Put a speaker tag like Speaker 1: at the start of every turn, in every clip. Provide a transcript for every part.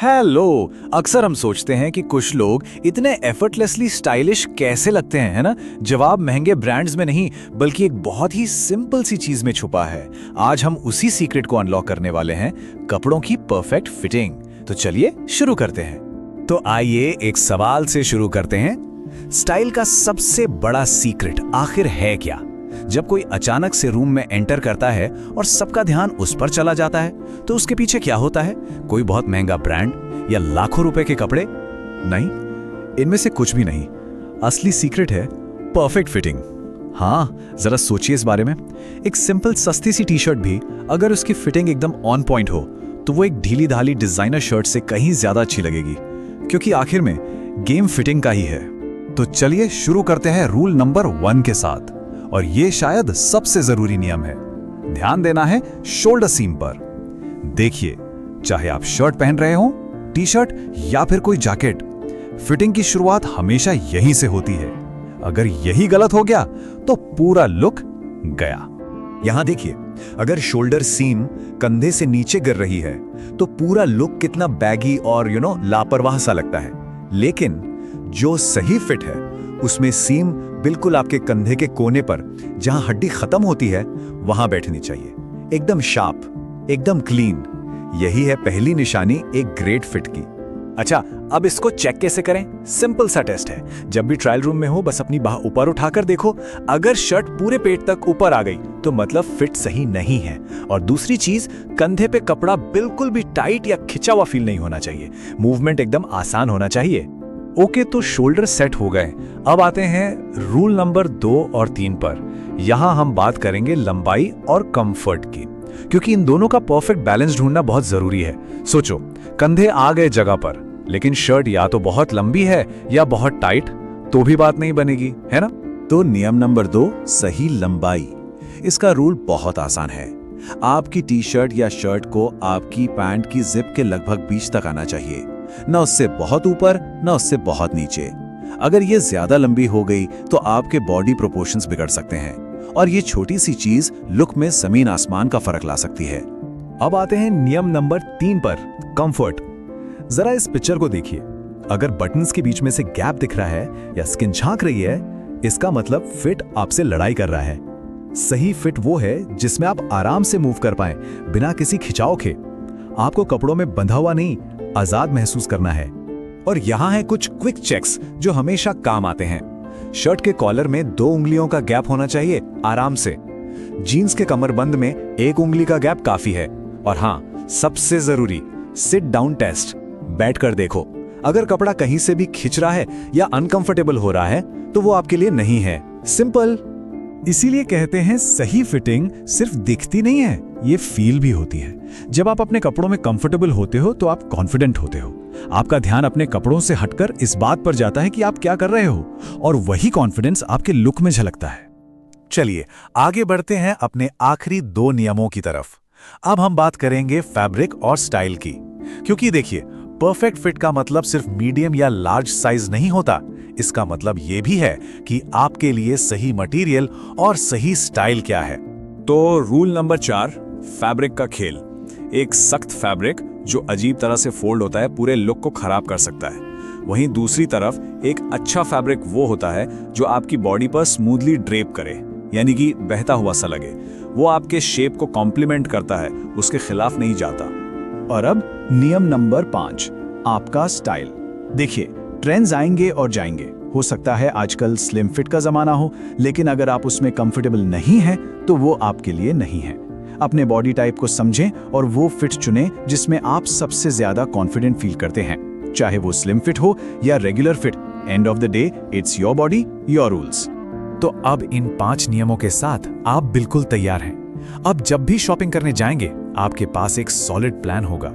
Speaker 1: Hello. अक्सर हम सोचते हैं कि कुछ लोग इतने एफर्टलेसली स्टाइलिश कैसे लगते हैं, है ना? जवाब महंगे ब्रांड्स में नहीं, बल्कि एक बहुत ही सिंपल सी चीज में छुपा है। आज हम उसी सीक्रेट को अनलॉक करने वाले हैं, कपड़ों की परफेक्ट फिटिंग। तो चलिए शुरू करते हैं।
Speaker 2: तो आइए एक सवाल से शुरू करते हैं। स्टाइल का सबसे बड़ा सीक्रेट आखिर है क्या? जब कोई अचानक से रूम में एंटर करता है और सबका ध्यान उस पर चला जाता है, तो उसके पीछे क्या होता है? कोई बहुत महंगा ब्रांड या लाखों रुपए के कपड़े?
Speaker 1: नहीं, इनमें से कुछ भी नहीं। असली सीक्रेट है परफेक्ट फिटिंग। हाँ, जरा सोचिए इस बारे में। एक सिंपल सस्ती सी टी शर्ट भी अगर उसकी फिटिंग एकदम ऑन पॉइंट हो, तो वो एक ढीली ढाली डिजाइनर शर्ट से कहीं ज्यादा अच्छी लगेगी, क्योंकि आखिर में गेम फिटिंग का ही है। तो चलिए शुरू करते हैं रूल नंबर 1 के साथ, और ये शायद सबसे जरूरी नियम है। ध्यान देना है शोल्डर सीम पर। देखिए, चाहे आप शर्ट पहन रहे हो, टी शर्ट या फिर कोई जैकेट, फिटिंग की शुरुआत हमेशा यहीं से होती है। अगर यही गलत हो गया तो पूरा लुक गया।
Speaker 2: यहां देखिए, अगर शोल्डर सीम कंधे से नीचे गिर रही है तो पूरा लुक कितना बैगी और लापरवाह सा लगता है। लेकिन जो सही फिट है उसमें सीम बिल्कुल आपके कंधे के कोने पर, जहां हड्डी खत्म होती है, वहां बैठनी चाहिए। एकदम शार्प, एकदम क्लीन। यही है पहली निशानी एक ग्रेट फिट की।
Speaker 1: अच्छा, अब इसको चेक कैसे करें? सिंपल सा टेस्ट है। जब भी ट्रायल रूम में हो, बस अपनी बाह ऊपर उठाकर देखो। अगर शर्ट पूरे पेट तक ऊपर आ गई तो मतलब फिट सही नहीं है। और दूसरी चीज, कंधे पे कपड़ा बिल्कुल भी टाइट या खिंचा हुआ फील नहीं होना चाहिए। मूवमेंट एकदम आसान होना चाहिए। ओके, तो शोल्डर सेट हो गए। अब आते हैं रूल नंबर 2 और 3 पर। यहां हम बात करेंगे लंबाई और कंफर्ट की, क्योंकि इन दोनों का परफेक्ट बैलेंस ढूंढना बहुत जरूरी है। सोचो, कंधे आ गए जगह पर, लेकिन शर्ट या तो बहुत लंबी है या बहुत टाइट, तो भी बात नहीं बनेगी, है ना?
Speaker 2: तो नियम नंबर 2, सही लंबाई। इसका रूल बहुत आसान है। आपकी टी शर्ट या शर्ट को आपकी पैंट की जिप के लगभग बीच तक आना चाहिए, न उससे बहुत ऊपर न उससे बहुत नीचे। अगर ये ज्यादा लंबी हो गई तो आपके बॉडी प्रोपोर्शंस बिगड़ सकते हैं, और ये छोटी सी चीज लुक में जमीन आसमान का फर्क ला सकती है।
Speaker 1: अब आते हैं नियम नंबर 3 पर, कंफर्ट। जरा इस पिक्चर को देखिए। अगर बटन्स के बीच में से गैप दिख रहा है या स्किन झांक रही है, इसका मतलब फिट आपसे लड़ाई कर रहा है। सही फिट वो है जिसमें आप आराम से मूव कर पाएं, बिना किसी खिंचाव के। आपको कपड़ों में बंधा हुआ नहीं, आजाद महसूस करना है। और यहां है कुछ क्विक चेक्स जो हमेशा काम आते हैं। शर्ट के कॉलर में 2 उंगलियों का गैप होना चाहिए, आराम से। जीन्स के कमरबंद में 1 उंगली का गैप काफी है। और हाँ, सबसे जरूरी, सिट डाउन टेस्ट। बैठकर देखो, अगर कपड़ा कहीं से भी खिंच रहा है या अनकंफर्टेबल हो रहा है तो वो आपके लिए नहीं है। सिंपल। इसीलिए कहते हैं सही फिटिंग सिर्फ दिखती नहीं है, ये फील भी होती है। जब आप अपने कपड़ों में कंफर्टेबल होते हो तो आप कॉन्फिडेंट होते हो। आपका ध्यान अपने कपड़ों से हटकर इस बात पर जाता है कि आप क्या कर रहे हो, और वही कॉन्फिडेंस आपके लुक में झलकता है। चलिए आगे बढ़ते हैं अपने आखिरी 2 नियमों की तरफ। अब हम बात करेंगे फैब्रिक और स्टाइल की, क्योंकि देखिए, परफेक्ट फिट का मतलब सिर्फ मीडियम या लार्ज साइज नहीं होता। इसका मतलब यह भी है कि आपके लिए सही मटेरियल और सही स्टाइल क्या है। तो रूल नंबर 4, फैब्रिक का खेल। एक सख्त फैब्रिक जो अजीब तरह से फोल्ड होता है, पूरे लुक को खराब कर सकता है। वहीं दूसरी तरफ एक अच्छा फैब्रिक वो होता है जो आपकी बॉडी पर स्मूथली ड्रेप करे, यानी कि बहता हुआ सा लगे। वो आपके शेप को कॉम्प्लीमेंट करता है, उसके खिलाफ नहीं जाता। और अब नियम नंबर 5, आपका स्टाइल। देखिए, ट्रेंड्स आएंगे और जाएंगे। हो सकता है आजकल स्लिम फिट का जमाना हो, लेकिन अगर आप उसमें कंफर्टेबल नहीं हैं तो वो आपके लिए नहीं है। अपने बॉडी टाइप को समझें और वो फिट चुनें जिसमें आप सबसे ज्यादा कॉन्फिडेंट फील करते हैं, चाहे वो स्लिम फिट हो या regular fit. End of the day, it's your body, your rules. तो अब इन 5 नियमों के साथ आप बिल्कुल तैयार हैं। अब जब भी शॉपिंग करने जाएंगे, आपके पास एक सॉलिड प्लान होगा।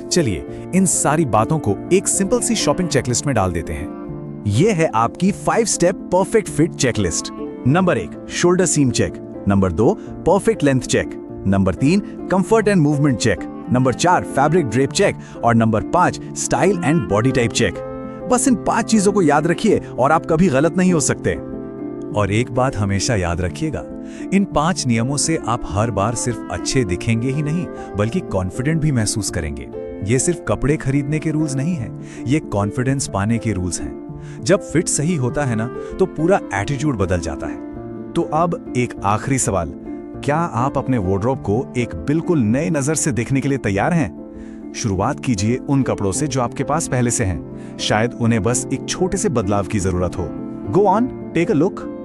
Speaker 1: चलिए इन सारी बातों को एक सिंपल सी शॉपिंग चेकलिस्ट में डाल देते हैं। यह है आपकी 5 step perfect fit checklist. Number 1, shoulder seam check. Number 2, perfect length check. Number 3, comfort and movement check. Number 4, fabric drape check. और number 5, style and body type check. बस इन 5 चीजों को याद रखिए और आप कभी गलत नहीं हो सकते। और एक बात हमेशा याद रखिएगा, इन 5 नियमों से आप हर बार सिर्फ अच्छे दिखेंगे ही नहीं, बल्कि कॉन्फिडेंट भी महसूस करेंगे। ये सिर्फ कपड़े खरीदने के रूल्स नहीं हैं, ये कॉन्फिडेंस पाने के रूल्स हैं। जब फिट सही होता है ना, तो पूरा एटीट्यूड बदल जाता है। तो अब एक आखिरी सवाल, क्या आप अपने वार्डरोब को एक बिल्कुल नए नजर से देखने के लिए तैयार हैं? शुरुआत कीजिए उन कपड़ों से जो आपके पास पहले से हैं। शायद उन्हें बस एक छोटे से बदलाव की जरूरत हो। Go on, take a look.